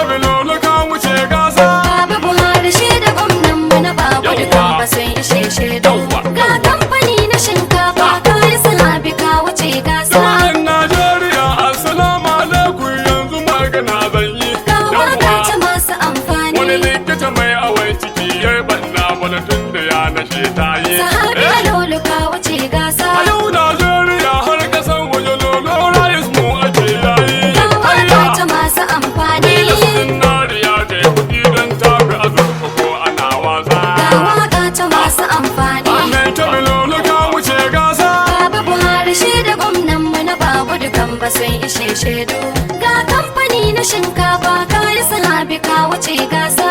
Bilolo ka wuce gasa. Baba Buhari shi da gwamnan mu na babu dukan ba sun ishe shaidu. Ga kamfani na shinkafa kayi salabi ka wuce gasa. Jama'an Najeriya assalamu alaikum yanzu magana zan yi. Ga waka ta masu amfani. Wani likita mai awai ciki ya banna wani tun da ya nashe ta yi. Sahabi Lolo ka wuce gasa. A yau Najeriya har kasan waje lolo rayis mu ake yayi. Ga waka ta masu amfani. Zinariya ce kuɗi don tafi azurfa ko ana wasa. Ga waka ta masu amfani. Mai ta Bilolo ka wuce gasa. Baba Buhari shi da gwamnan mu na babu dukan ba sun ishe shaidu. Ga kamfani na shinkafa kayi salabi ka wuce gasa.